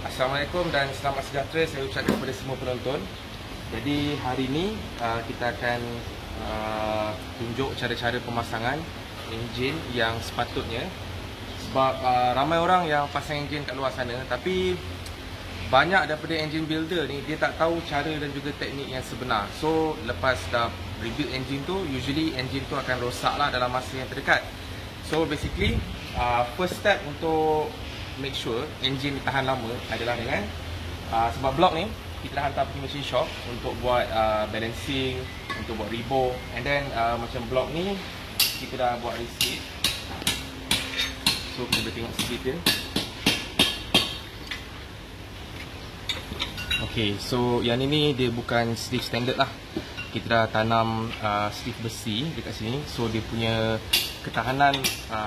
Assalamualaikum dan selamat sejahtera saya ucapkan kepada semua penonton. Jadi hari ini kita akan tunjuk cara-cara pemasangan enjin yang sepatutnya. Sebab ramai orang yang pasang enjin kat luar sana, tapi banyak daripada engine builder ni dia tak tahu cara dan juga teknik yang sebenar. So lepas dah rebuild engine tu, usually engine tu akan rosak lah dalam masa yang terdekat. So basically first step untuk make sure engine ni tahan lama adalah dengan sebab blok ni kita dah hantar pergi machine shop untuk buat balancing, untuk buat rebo, and then macam blok ni kita dah buat resit. So kita boleh tengok sikit dia. Okay, so yang ini dia bukan sleeve standard lah. Kita dah tanam sleeve besi dekat sini. So dia punya ketahanan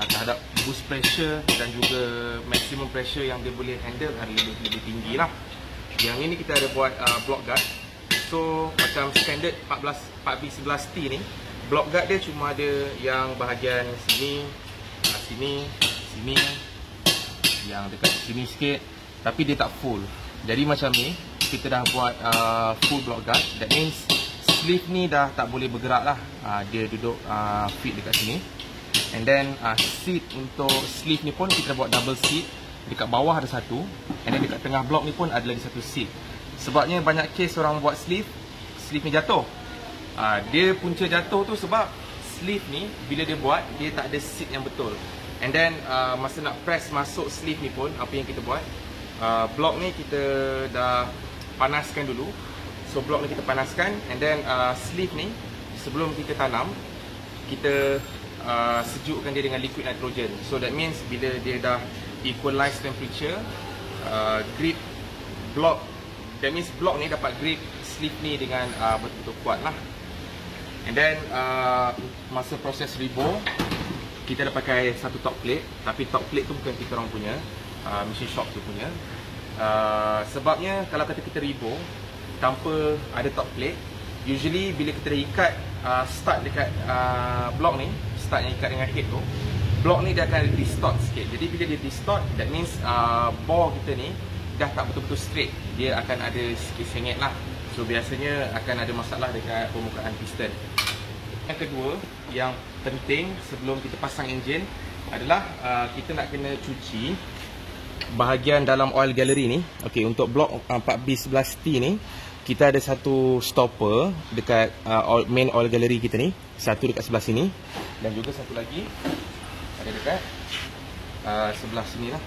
terhadap boost pressure dan juga maximum pressure yang dia boleh handle ada lebih tinggi lah. Yang ini kita ada buat block guard. So macam standard 4B11T ni, block guard dia cuma ada yang bahagian sini, sini, yang dekat sini sikit, tapi dia tak full. Jadi macam ni kita dah buat full block guard. That means sleeve ni dah tak boleh bergerak lah. Dia duduk fit dekat sini. And then seat untuk sleeve ni pun kita buat double seat. Dekat bawah ada satu, and then dekat tengah blok ni pun ada lagi satu seat. Sebabnya banyak case orang buat sleeve ni jatuh. Dia punca jatuh tu sebab sleeve ni bila dia buat, dia tak ada seat yang betul. And then masa nak press masuk sleeve ni pun, apa yang kita buat, blok ni kita dah panaskan dulu. So blok ni kita panaskan, and then sleeve ni sebelum kita tanam, kita sejukkan dia dengan liquid nitrogen. So that means bila dia dah equalize temperature, grip block, that means block ni dapat grip sleeve ni dengan betul-betul kuat lah. And then masa proses rebo, kita dah pakai satu top plate. Tapi top plate tu bukan kita orang punya, machine shop tu punya. Sebabnya kalau kata kita rebo tanpa ada top plate, usually bila kita dah ikat start dekat blok ni, start yang ikat dengan head tu, blok ni dia akan distort sikit. Jadi bila dia distort, that means bore kita ni dah tak betul-betul straight. Dia akan ada sikit sengit lah. So biasanya akan ada masalah dekat permukaan piston. Yang kedua, yang penting sebelum kita pasang enjin adalah kita nak kena cuci bahagian dalam oil gallery ni. Okay, untuk blok 4B11T ni kita ada satu stopper dekat main oil gallery kita ni. Satu dekat sebelah sini, dan juga satu lagi ada dekat sebelah sini lah.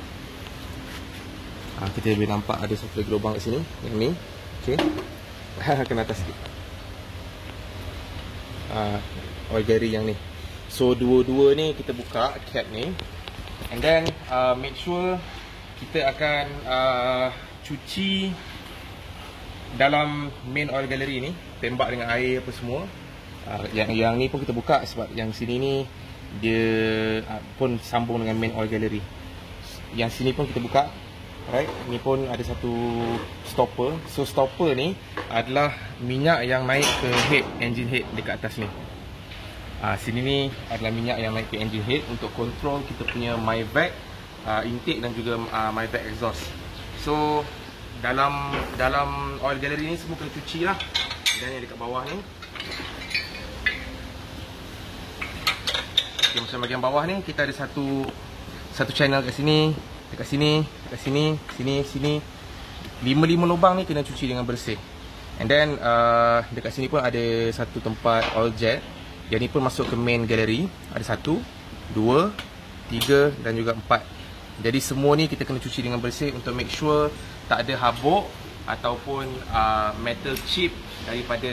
Kita boleh nampak ada satu lagi lubang kat sini, yang ni. Okay. Kena atas sikit. Oil gallery yang ni. So dua-dua ni kita buka cap ni, and then make sure kita akan cuci dalam main oil gallery ni, tembak dengan air apa semua. Yang ni pun kita buka sebab yang sini ni dia pun sambung dengan main oil gallery. Yang sini pun kita buka. Right, ni pun ada satu stopper. So stopper ni adalah minyak yang naik ke head, engine head dekat atas ni. Sini ni adalah minyak yang naik ke engine head untuk control kita punya myvac intake dan juga myvac exhaust. So dalam oil gallery ni semua kena cuci lah. Dan yang dekat bawah ni, okay, macam bahagian bawah ni kita ada satu channel kat sini, dekat sini, dekat sini, sini. 5 lubang ni kena cuci dengan bersih. And then dekat sini pun ada satu tempat oil jet. Yang ni pun masuk ke main gallery. Ada 1, 2, 3 dan juga 4. Jadi semua ni kita kena cuci dengan bersih untuk make sure tak ada habuk ataupun metal chip daripada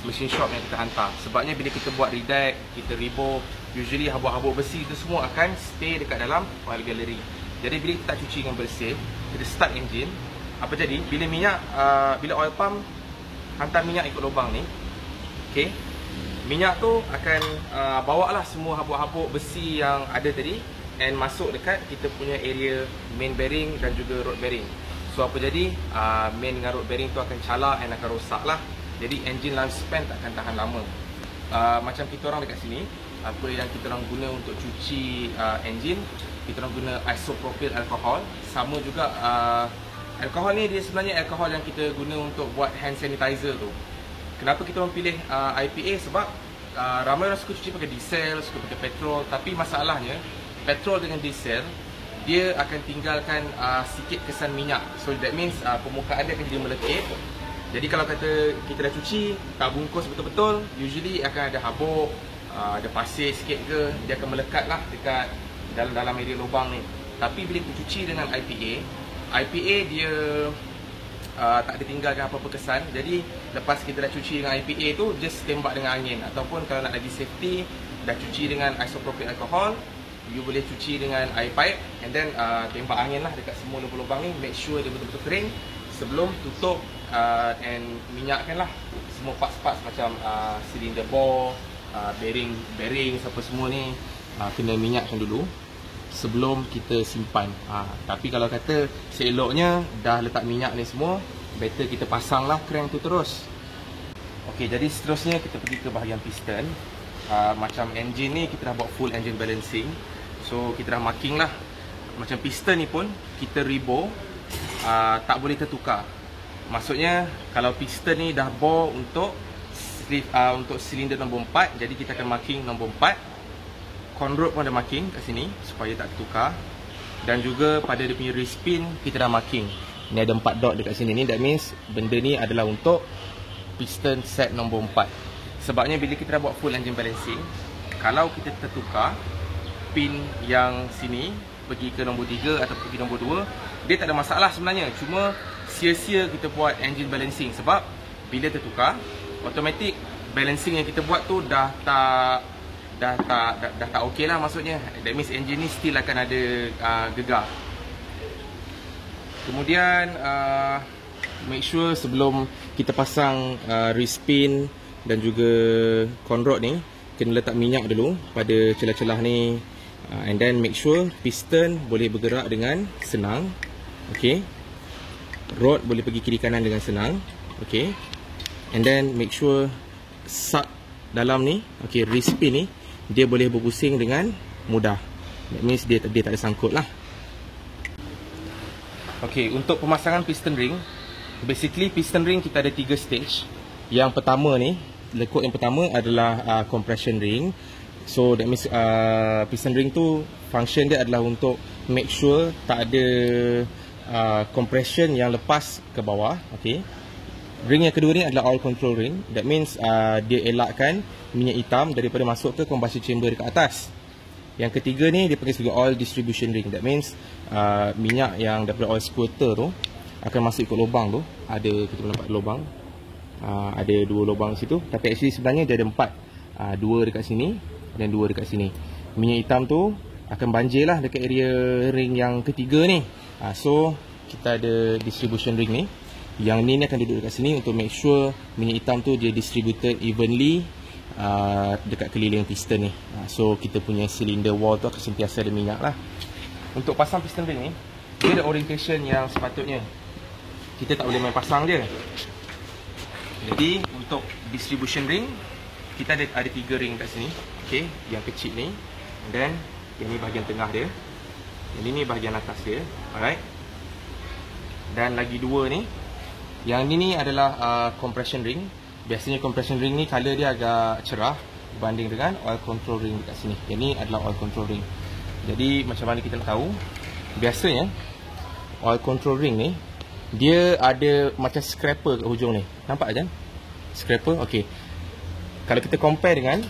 machine shop yang kita hantar. Sebabnya bila kita buat redact, kita rebo, usually habuk-habuk besi itu semua akan stay dekat dalam oil gallery. Jadi bila kita tak cuci dengan bersih, kita start engine, apa jadi? Bila oil pump hantar minyak ikut lubang ni, okay, minyak tu akan bawa lah semua habuk-habuk besi yang ada tadi and masuk dekat kita punya area main bearing dan juga road bearing. So apa jadi? Main dengan road bearing tu akan calar and akan rosak lah. Jadi engine lifespan tak akan tahan lama. Macam kita orang dekat sini, apa yang kita orang guna untuk cuci engine, kita orang guna isopropyl alcohol. Sama juga Alkohol ni dia sebenarnya alkohol yang kita guna untuk buat hand sanitizer tu. Kenapa kita memilih IPA? Sebab ramai orang suka cuci pakai diesel, suka pakai petrol. Tapi masalahnya, petrol dengan diesel, dia akan tinggalkan sikit kesan minyak. So that means permukaan dia akan jadi melekit. Jadi kalau kata kita dah cuci, tak bungkus betul-betul, usually akan ada habuk, ada pasir sikit ke, dia akan melekat lah dekat dalam area lubang ni. Tapi bila kita cuci dengan IPA dia tak ada tinggalkan apa-apa kesan. Jadi lepas kita dah cuci dengan IPA tu, just tembak dengan angin. Ataupun kalau nak lagi safety, dah cuci dengan isopropyl alcohol, you boleh cuci dengan air pipe and then tembak angin lah dekat semua lubang-lubang ni. Make sure dia betul-betul kering sebelum tutup and minyakkan lah semua parts-parts macam silinder bore, bearing apa semua ni, kena minyakkan dulu sebelum kita simpan. Tapi kalau kata seeloknya dah letak minyak ni semua, better kita pasang lah crank tu terus. Okey, jadi seterusnya kita pergi ke bahagian piston. Macam engine ni kita dah buat full engine balancing. So kita dah marking lah. Macam piston ni pun kita rebo, tak boleh tertukar. Maksudnya kalau piston ni dah bore untuk silinder nombor 4, jadi kita akan marking nombor 4. Conrod pun ada marking kat sini supaya tak tertukar. Dan juga pada dia punya wrist pin kita dah marking. Ni ada 4 dot dekat sini ni. That means benda ni adalah untuk piston set nombor 4. Sebabnya bila kita dah buat full engine balancing, kalau kita tertukar pin yang sini pergi ke nombor 3 atau pergi nombor 2, dia tak ada masalah sebenarnya. Cuma sia-sia kita buat engine balancing. Sebab bila tertukar, automatic balancing yang kita buat tu dah tak okey lah maksudnya. That means engine ni still akan ada gegar. Kemudian make sure sebelum kita pasang wrist pin dan juga conrod ni, kena letak minyak dulu pada celah-celah ni, and then make sure piston boleh bergerak dengan senang. Okay, rod boleh pergi kiri kanan dengan senang. Okay, and then make sure sub dalam ni, okay, wrist pin ni dia boleh berpusing dengan mudah. That means dia tak ada sangkut lah. Okay, untuk pemasangan piston ring, basically piston ring kita ada 3 stage. Yang pertama ni, lekuk yang pertama adalah compression ring. So that means piston ring tu function dia adalah untuk make sure tak ada compression yang lepas ke bawah. Okay, ring yang kedua ni adalah oil control ring. That means dia elakkan minyak hitam daripada masuk ke combustion chamber dekat atas. Yang ketiga ni dia panggil sebagai oil distribution ring. That means minyak yang daripada oil squirter tu akan masuk ikut lubang tu. Ada, kita nampak lubang, ada 2 lubang situ. Tapi actually sebenarnya dia ada 4, 2 dekat sini dan 2 dekat sini. Minyak hitam tu akan banjir lah dekat area ring yang ketiga ni. So kita ada distribution ring ni. Yang ni akan duduk dekat sini untuk make sure minyak hitam tu dia distributed evenly dekat keliling piston ni. So kita punya cylinder wall tu akan sentiasa ada minyak lah. Untuk pasang piston ring ni, dia ada orientation yang sepatutnya. Kita tak boleh main pasang dia. Jadi untuk distribution ring, kita ada 3 ring kat sini. Okay, yang kecil ni, and then yang ni bahagian tengah dia, yang ni bahagian atas dia. Alright. Dan lagi 2 ni. Yang ni adalah compression ring. Biasanya compression ring ni color dia agak cerah berbanding dengan oil control ring dekat sini. Yang ni adalah oil control ring. Jadi macam mana kita nak tahu? Biasanya oil control ring ni dia ada macam scraper kat hujung ni. Nampak kan? Scraper. Okey. Kalau kita compare dengan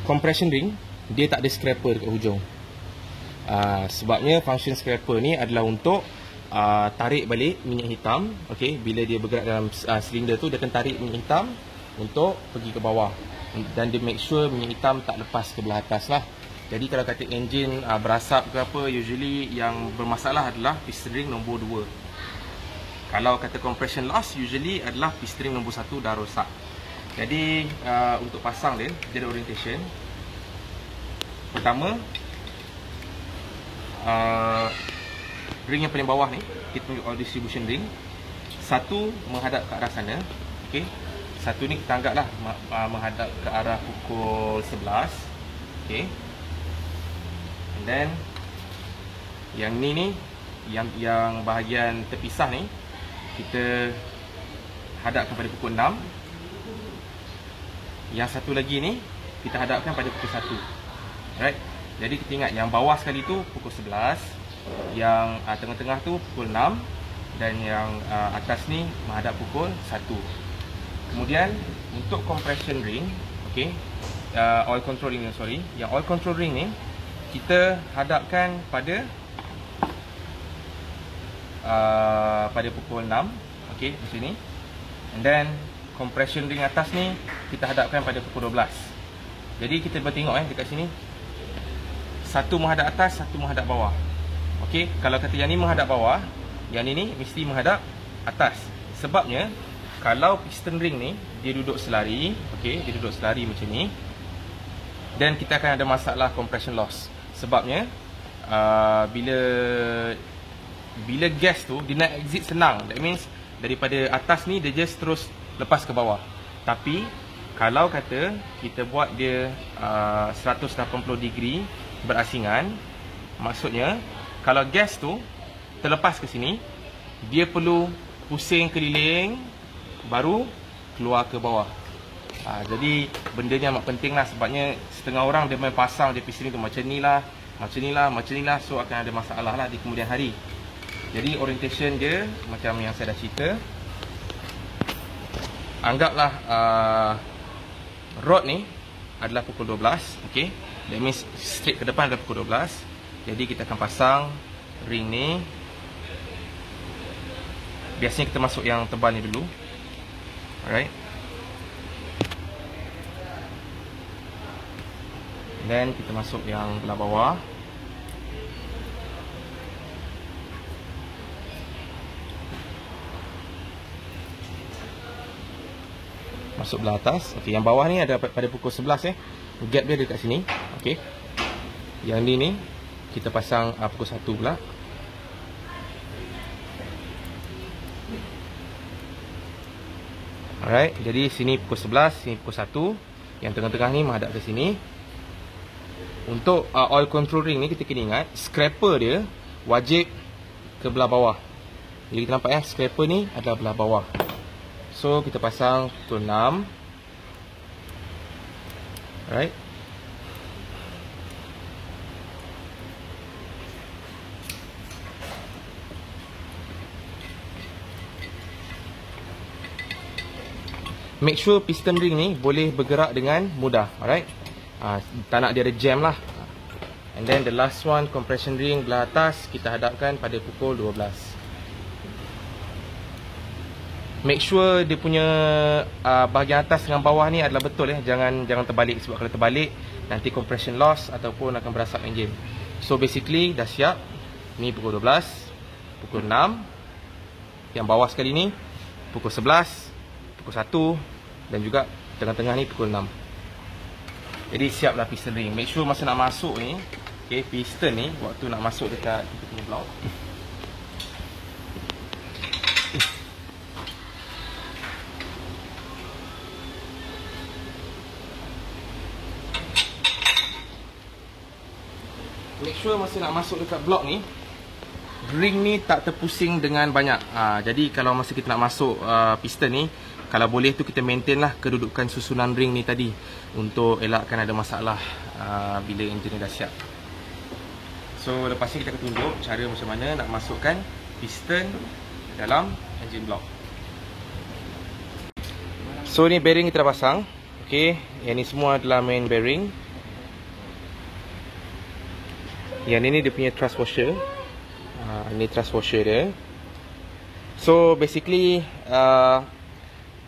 compression ring, dia tak ada scraper kat hujung. Sebabnya function scraper ni adalah untuk tarik balik minyak hitam. Okay, bila dia bergerak dalam silinder tu, dia akan tarik minyak hitam untuk pergi ke bawah. Dan dia make sure minyak hitam tak lepas ke belah atas lah. Jadi kalau kata engine berasap ke apa, usually yang bermasalah adalah piston ring nombor 2. Kalau kata compression loss, usually adalah piston ring nombor 1 dah rosak. Jadi untuk pasang dia ada orientation. Pertama, ring yang paling bawah ni kita tunjuk oil distribution ring. Satu menghadap ke arah sana. Okey. Satu ni kita anggaplah menghadap ke arah pukul 11. Okey. And then yang ni yang bahagian terpisah ni kita hadapkan pada pukul 6. Yang satu lagi ni kita hadapkan pada pukul 1. Right? Jadi kita ingat yang bawah sekali tu pukul 11, yang tengah-tengah tu pukul 6, dan yang atas ni menghadap pukul 1. Kemudian untuk compression ring, okey, oil control ring, sorry, yang oil control ring ni kita hadapkan pada pukul 6, okey, macam ni. And then compression ring atas ni kita hadapkan pada pukul 12. Jadi kita boleh tengok dekat sini, satu menghadap atas, satu menghadap bawah. Okey, kalau kata yang ni menghadap bawah, yang ni mesti menghadap atas. Sebabnya kalau piston ring ni dia duduk selari, okey, dia duduk selari macam ni, dan kita akan ada masalah compression loss. Sebabnya bila gas tu dia nak exit senang. That means daripada atas ni dia just terus lepas ke bawah. Tapi kalau kata kita buat dia 180 degree berasingan, maksudnya kalau gas tu terlepas ke sini, dia perlu pusing keliling baru keluar ke bawah. Jadi benda ni amat penting lah. Sebabnya setengah orang dia main pasang dia piston tu macam ni lah, macam ni lah, macam ni lah. So akan ada masalah lah di kemudian hari. Jadi orientation dia macam yang saya dah cerita. Anggaplah rod ni adalah pukul 12. Okay, that means straight ke depan adalah pukul 12. Jadi kita akan pasang ring ni. Biasanya kita masuk yang tebal ni dulu. Alright. Dan kita masuk yang belah bawah. Masuk belah atas. Okey, yang bawah ni ada pada pukul 11 Gap dia dekat sini. Okey. Yang ni kita pasang pukul 1 pula. Alright, jadi sini pukul 11, sini pukul 1. Yang tengah-tengah ni menghadap ke sini. Untuk oil control ring ni kita kena ingat scraper dia wajib ke belah bawah. Jadi kita nampak scraper ni adalah belah bawah. So kita pasang pukul 6. Alright. Make sure piston ring ni boleh bergerak dengan mudah. Alright. Tak nak dia ada jam lah. And then the last one, compression ring belah atas kita hadapkan pada pukul 12. Make sure dia punya bahagian atas dengan bawah ni adalah betul Jangan terbalik. Sebab kalau terbalik nanti compression loss ataupun akan berasap enjin. So basically dah siap. Ni pukul 12, pukul 6. Yang bawah sekali ni pukul 11, pukul 1, dan juga tengah-tengah ni pukul 6. Jadi siaplah piston ring. Make sure masa nak masuk ni, okay, piston ni waktu nak masuk dekat kita punya block, make sure masa nak masuk dekat blok ni, ring ni tak terpusing dengan banyak. Jadi kalau masa kita nak masuk piston ni, kalau boleh tu kita maintain lah kedudukan susunan ring ni tadi, untuk elakkan ada masalah bila enjin ni dah siap. So lepas ni kita akan tunjuk cara macam mana nak masukkan piston dalam engine block. So ni bearing kita dah pasang. Okay, yang ni semua adalah main bearing. Yang ni dia punya thrust washer. Ini thrust washer dia. So basically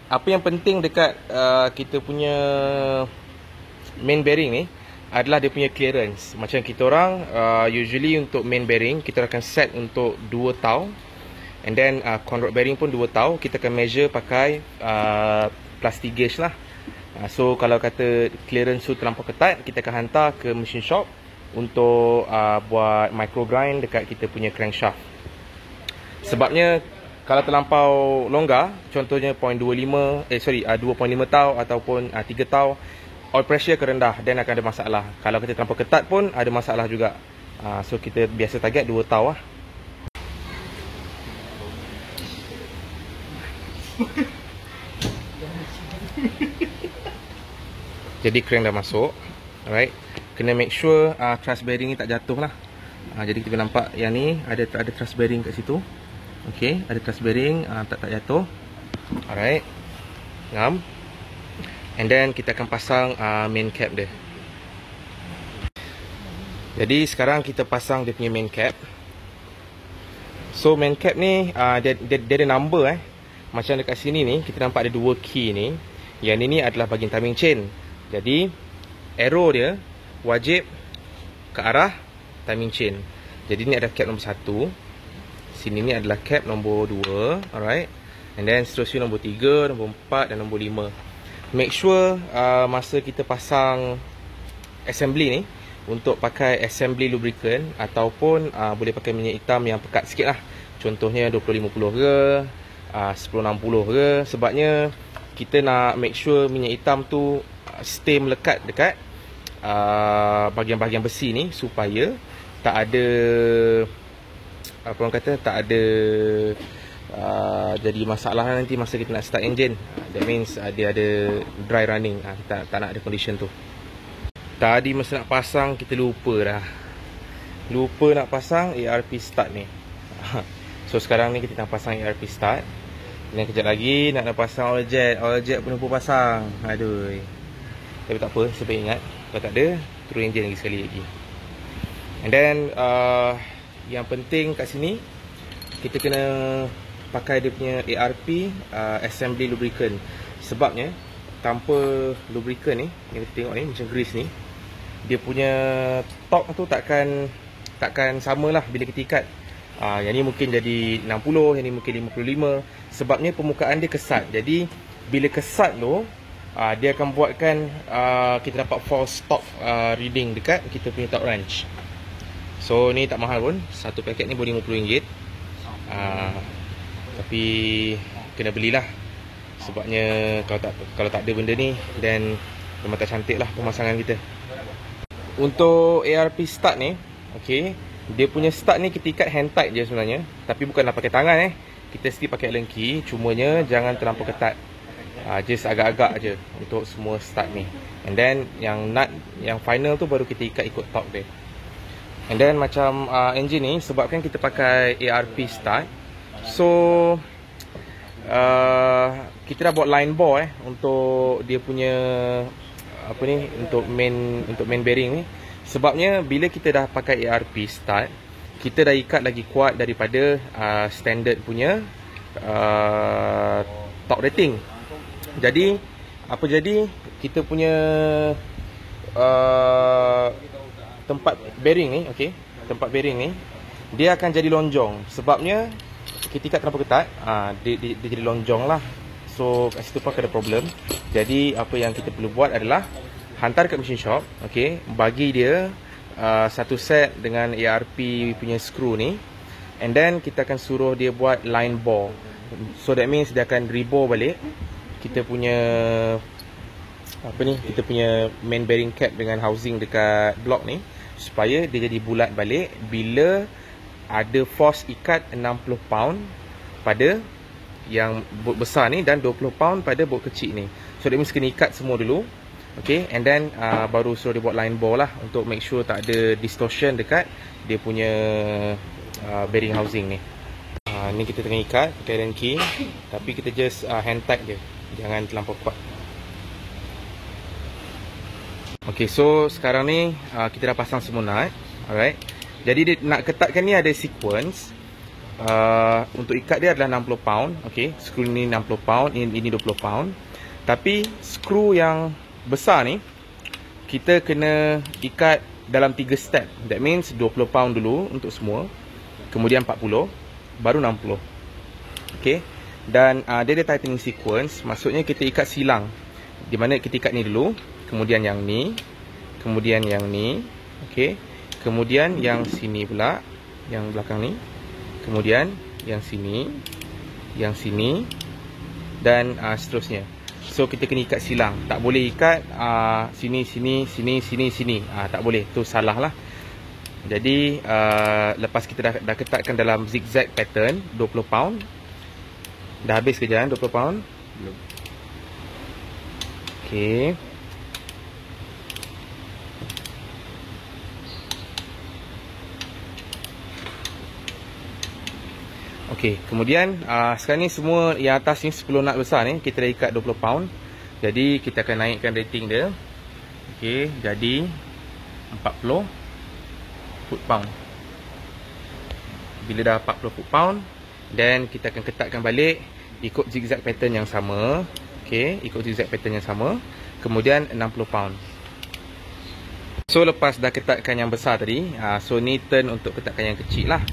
apa yang penting dekat kita punya main bearing ni adalah dia punya clearance. Macam kita orang usually untuk main bearing kita akan set untuk 2 tau. And then conrod bearing pun 2 tau. Kita akan measure pakai plastic gauge lah. So kalau kata clearance tu terlampau ketat, kita akan hantar ke machine shop untuk buat micro grind dekat kita punya crankshaft. Sebabnya kalau terlampau longgar, contohnya 2.5 tau ataupun 3 tau, oil pressure akan rendah dan akan ada masalah. Kalau kita terlampau ketat pun ada masalah juga. So kita biasa target 2 tau lah. Jadi crank dah masuk. Alright. Kena make sure truss bearing ni tak jatuh lah. Jadi kita nampak yang ni ada truss bearing kat situ. Okay, ada truss bearing tak jatuh. Alright. Ngam. And then kita akan pasang main cap dia. Jadi sekarang kita pasang dia punya main cap. So main cap ni dia ada number Macam dekat sini ni kita nampak ada 2 key ni. Yang ni adalah bahagian timing chain. Jadi arrow dia wajib ke arah timing chain. Jadi ni adalah cap nombor 1. Sini ni adalah cap nombor 2. Alright. And then seterusnya nombor 3, nombor 4 dan nombor 5. Make sure masa kita pasang assembly ni, untuk pakai assembly lubricant ataupun boleh pakai minyak hitam yang pekat sikit lah. Contohnya 2050 ke 1060 ke. Sebabnya kita nak make sure minyak hitam tu stay melekat dekat bahagian-bahagian besi ni, supaya tak ada apa orang kata, tak ada jadi masalah nanti masa kita nak start engine. That means dia ada dry running. Kita tak nak ada condition tu. Tadi masa nak pasang kita lupa nak pasang ARP start ni. So sekarang ni kita nak pasang ARP start. Dan kejap lagi nak pasang oil jet pun lupa pasang. Aduh. Tapi tak apa, sebab ingat. Kalau tak ada, turun enjin lagi sekali lagi. And then yang penting kat sini, kita kena pakai dia punya ARP assembly lubricant. Sebabnya tanpa lubricant ni, yang kita tengok ni macam grease ni, dia punya torque tu takkan samalah bila kita ikat. Yang ni mungkin jadi 60, yang ni mungkin 55. Sebabnya permukaan dia kesat. Jadi bila kesat tu, dia akan buatkan kita dapat false torque reading dekat kita punya torque wrench. So ni tak mahal pun. Satu paket ni boleh RM50. Tapi kena belilah. Sebabnya kalau tak ada benda ni, then memang tak cantik lah pemasangan kita. Untuk ARP start ni, okay, dia punya start ni kita ikat hand tight je sebenarnya. Tapi bukanlah pakai tangan kita still pakai Allen key. Cumanya jangan terlampau ketat. Just agak-agak je untuk semua start ni. And then yang nut, yang final tu baru kita ikat ikut torque dia. And then macam engine ni, sebabkan kita pakai ARP start, so kita dah buat line bore untuk dia punya apa ni, untuk main bearing ni. Sebabnya bila kita dah pakai ARP start, kita dah ikat lagi kuat daripada standard punya torque rating. Jadi apa jadi, kita punya tempat bearing ni, okey, tempat bearing ni dia akan jadi lonjong. Sebabnya kita ikat terlalu ketat, dia jadi lonjong lah. So kat situ pun ada problem. Jadi apa yang kita perlu buat adalah hantar kat machine shop, okey, bagi dia satu set dengan ARP punya screw ni. And then kita akan suruh dia buat line bore. So that means dia akan rebore balik kita punya apa ni, kita punya main bearing cap dengan housing dekat block ni, supaya dia jadi bulat balik bila ada force ikat 60 pound pada yang bot besar ni dan 20 pound pada bot kecil ni. So that means kena ikat semua dulu. Okay, and then baru suruh dia buat line bore lah, untuk make sure tak ada distortion dekat dia punya bearing housing ni. Ni kita tengah ikat pakai Allen key, tapi kita just hand tight je, jangan terlampau kuat. Okay, so sekarang ni kita dah pasang semua nut. Alright. Jadi dia nak ketatkan ni ada sequence. Untuk ikat dia adalah 60 pound. Okay, skru ni 60 pound, ini 20 pound. Tapi skru yang besar ni kita kena ikat dalam 3 step. That means 20 pound dulu untuk semua, kemudian 40, baru 60. Okay. Dan dia ada tightening sequence. Maksudnya kita ikat silang, di mana kita ikat ni dulu, kemudian yang ni, kemudian yang ni, okay, kemudian yang sini pula, yang belakang ni, kemudian yang sini, dan seterusnya. So kita kena ikat silang. Tak boleh ikat sini, sini. Tak boleh. Tu salah lah. Jadi lepas kita dah ketatkan dalam zigzag pattern 20 pound, Dah habis ke Jan 20 pound? Belum. Okey. Okey, kemudian sekarang ni semua yang atas ni 10 nut besar ni kita dah ikat 20 pound. Jadi kita akan naikkan rating dia. Okey, jadi 40 foot pound. Bila dah 40 foot pound, then kita akan ketatkan balik ikut zigzag pattern yang sama. Okey, ikut zigzag pattern yang sama. Kemudian 60 pound. So lepas dah ketatkan yang besar tadi, so ni turn untuk ketatkan yang kecil lah.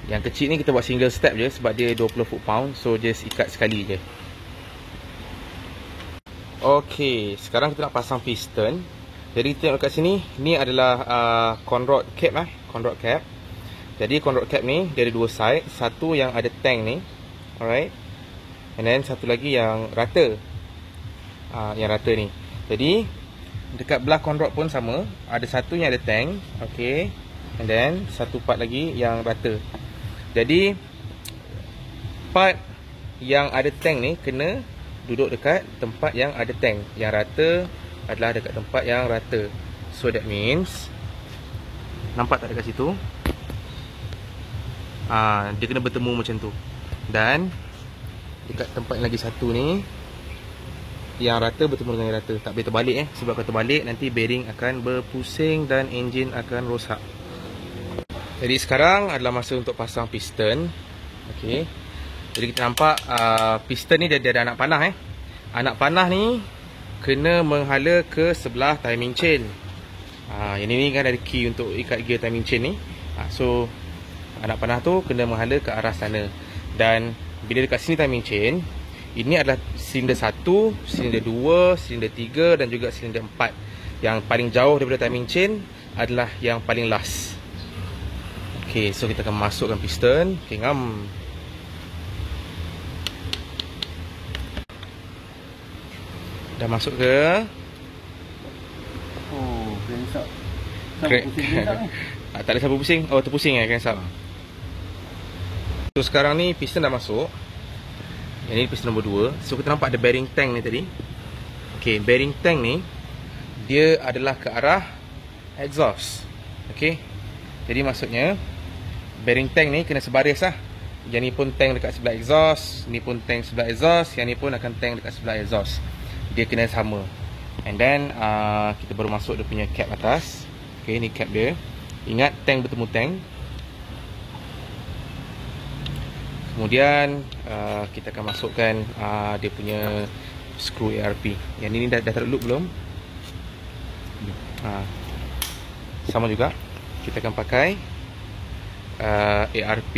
Yang kecil ni kita buat single step je sebab dia 20 foot pound. So just ikat sekali je. Okey, sekarang kita nak pasang piston. Jadi kita tengok kat sini, ni adalah conrod cap conrod cap. Jadi conrod cap ni dia ada dua side, satu yang ada tank ni. Alright. And then satu lagi yang rata. Yang rata ni. Jadi dekat belah conrod pun sama, ada satu yang ada tank, okey. And then satu part lagi yang rata. Jadi part yang ada tank ni kena duduk dekat tempat yang ada tank. Yang rata adalah dekat tempat yang rata. So that means, nampak tak dekat situ? Dia kena bertemu macam tu. Dan dekat tempat yang lagi satu ni, yang rata bertemu dengan yang rata. Tak boleh terbalik sebab kalau terbalik nanti bearing akan berpusing dan enjin akan rosak. Jadi sekarang adalah masa untuk pasang piston. Okey. Jadi kita nampak piston ni dia ada anak panah Anak panah ni kena menghala ke sebelah timing chain. Yang ni kan ada key untuk ikat gear timing chain ni. So anak panah tu kena menghala ke arah sana. Dan bila dekat sini timing chain, ini adalah silinder 1, silinder 2, silinder 3 dan juga silinder 4. Yang paling jauh daripada timing chain adalah yang paling last. Okey, so kita akan masukkan piston. Okey, ngam. Dah masuk ke? Oh, crankshaft. Tak ada siapa pusing. Oh, terpusing crankshaft. So sekarang ni piston dah masuk. Yang ni piston nombor 2. So kita nampak ada bearing tank ni tadi. Okey, bearing tank ni dia adalah ke arah exhaust. Okey. Jadi maksudnya bearing tank ni kena sebaris lah. Yang ni pun tank dekat sebelah exhaust, ni pun tank sebelah exhaust, yang ni pun akan tank dekat sebelah exhaust. Dia kena sama. And then kita baru masuk dia punya cap atas. Okey, ni cap dia. Ingat tank bertemu tank. Kemudian kita akan masukkan dia punya screw ARP. Yang ni dah taruh loop belum? Sama juga. Kita akan pakai ARP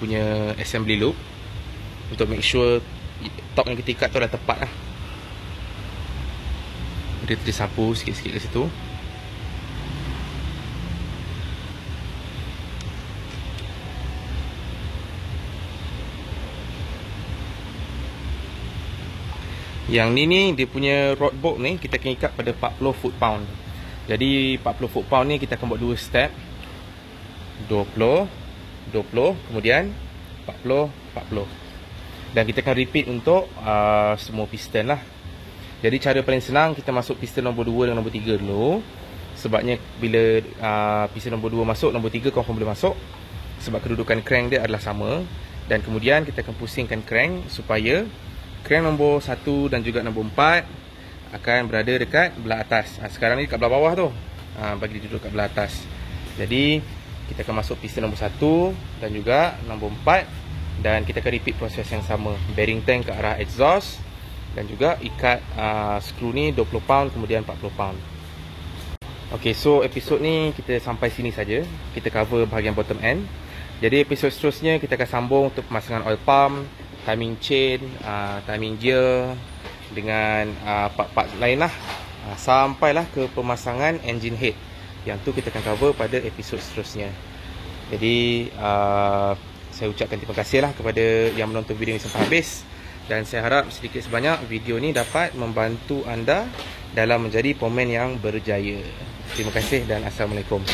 punya assembly loop untuk make sure top yang kita ikat tu dah tepat lah. Dia tersapu sikit-sikit ke situ. Yang ni dia punya rod bolt ni kita akan ikat pada 40 foot pound. Jadi 40 foot pound ni kita akan buat 2 step. 20, 20, kemudian 40, 40. Dan kita akan repeat untuk semua piston lah. Jadi cara paling senang kita masuk piston nombor 2 dan nombor 3 dulu. Sebabnya bila piston nombor 2 masuk, nombor 3 confirm boleh masuk. Sebab kedudukan crank dia adalah sama. Dan kemudian kita akan pusingkan crank supaya crank nombor 1 dan juga nombor 4 akan berada dekat belah atas. Sekarang ni dekat belah bawah tu. Bagi dia duduk kat belah atas. Jadi kita akan masuk piston nombor 1 dan juga nombor 4. Dan kita akan repeat proses yang sama. Bearing tank ke arah exhaust. Dan juga ikat skru ni 20 pound kemudian 40 pound. Ok, so episod ni kita sampai sini saja. Kita cover bahagian bottom end. Jadi episod seterusnya kita akan sambung untuk pemasangan oil pump, timing chain, timing gear dengan part-part lain lah, sampailah ke pemasangan engine head. Yang tu kita akan cover pada episod seterusnya. Jadi saya ucapkan terima kasih lah kepada yang menonton video ini sampai habis. Dan saya harap sedikit sebanyak video ni dapat membantu anda dalam menjadi pomen yang berjaya. Terima kasih dan Assalamualaikum.